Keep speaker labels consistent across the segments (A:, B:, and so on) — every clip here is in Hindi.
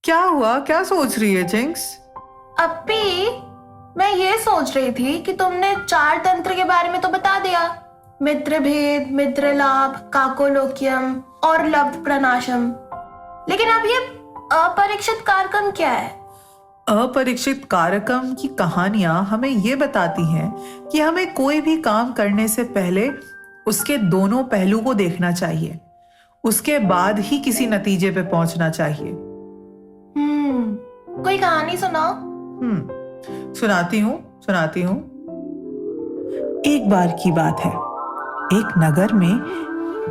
A: क्या हुआ? क्या सोच रही है चिंक्स?
B: अपी, मैं ये सोच रही थी कि तुमने 4 तंत्र के बारे में तो बता दिया। मित्र भेद, मित्र लाभ, काकोलोक्यम और लब्ध प्रनाशम। लेकिन अब ये अपरीक्षित कारकम क्या है?
A: अपरीक्षित कारकम की कहानियां हमें ये बताती हैं कि हमें कोई भी काम करने से पहले उसके दोनों पहलू को देखना चाहिए, उसके बाद ही किसी नतीजे पे पहुंचना चाहिए।
B: कोई कहानी सुनाओ।
A: सुनाती हूँ। एक बार की बात है, एक नगर में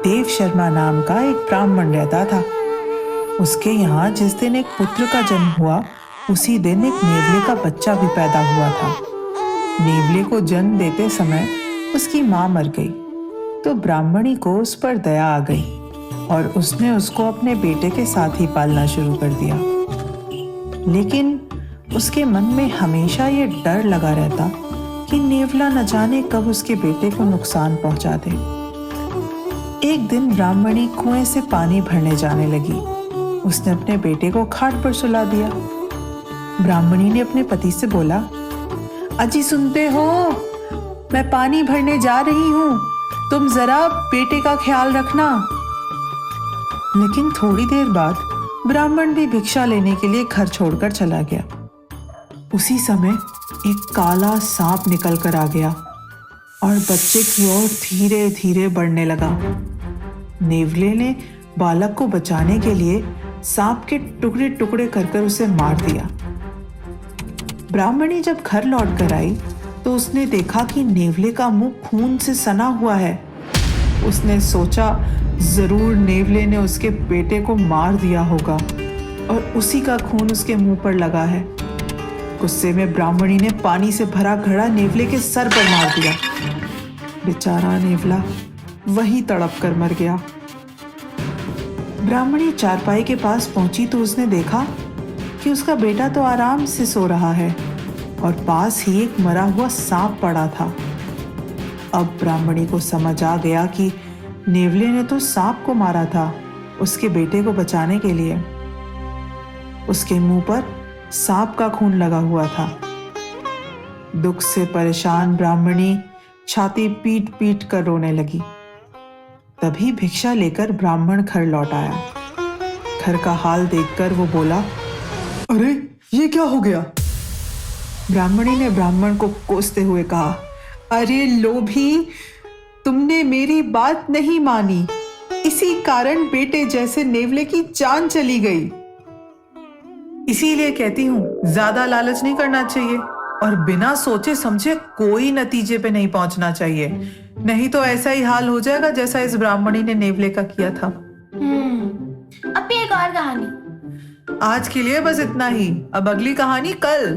A: देव शर्मा नाम का एक ब्राह्मण रहता था। उसके यहाँ जिस दिन एक पुत्र का जन्म हुआ, उसी दिन एक नेवले का बच्चा भी पैदा हुआ था। नेवले को जन्म देते समय उसकी माँ मर गई, तो ब्राह्मणी को उस पर दया आ गई और उसने उसको अपने बेटे के साथ ही पालना शुरू कर दिया। लेकिन उसके मन में हमेशा ये डर लगा रहता कि नेवला न जाने कब उसके बेटे को नुकसान पहुंचा दे। एक दिन ब्राह्मणी कुएं से पानी भरने जाने लगी। उसने अपने बेटे को खाट पर सुला दिया। ब्राह्मणी ने अपने पति से बोला, अजी सुनते हो, मैं पानी भरने जा रही हूँ, तुम जरा बेटे का ख्याल रखना। लेकिन थोड़ी देर बाद ब्राह्मण भी भिक्षा लेने के लिए घर छोड़कर चला गया। उसी समय एक काला सांप निकल कर आ गया और बच्चे की ओर धीरे धीरे बढ़ने लगा। नेवले ने बालक को बचाने के लिए सांप के टुकड़े टुकड़े कर उसे मार दिया। ब्राह्मणी जब घर लौट कर आई तो उसने देखा कि नेवले का मुंह खून से सना हुआ है। उसने सोचा जरूर नेवले ने उसके बेटे को मार दिया होगा और उसी का खून उसके मुंह पर लगा है। गुस्से में ब्राह्मणी ने पानी से भरा घड़ा नेवले के सर पर मार दिया। बेचारा नेवला वहीं तड़प कर मर गया। ब्राह्मणी चारपाई के पास पहुंची तो उसने देखा कि उसका बेटा तो आराम से सो रहा है और पास ही एक मरा हुआ सांप पड़ा था। अब ब्राह्मणी को समझ आ गया कि नेवले ने तो सांप को मारा था उसके बेटे को बचाने के लिए। उसके मुंह पर सांप का खून लगा हुआ था। दुख से परेशान ब्राह्मणी छाती पीट पीट कर रोने लगी। तभी भिक्षा लेकर ब्राह्मण घर लौट आया। घर का हाल देखकर वो बोला, अरे ये क्या हो गया? ब्राह्मणी ने ब्राह्मण को कोसते हुए कहा, अरे लोभी, तुमने मेरी बात नहीं मानी, इसी कारण बेटे जैसे नेवले की जान चली गई। इसीलिए कहती हूं, ज्यादा लालच नहीं करना चाहिए और बिना सोचे समझे कोई नतीजे पे नहीं पहुंचना चाहिए, नहीं तो ऐसा ही हाल हो जाएगा जैसा इस ब्राह्मणी ने नेवले का किया था।
B: अब भी एक और कहानी।
A: आज के लिए बस इतना ही, अब अगली कहानी कल।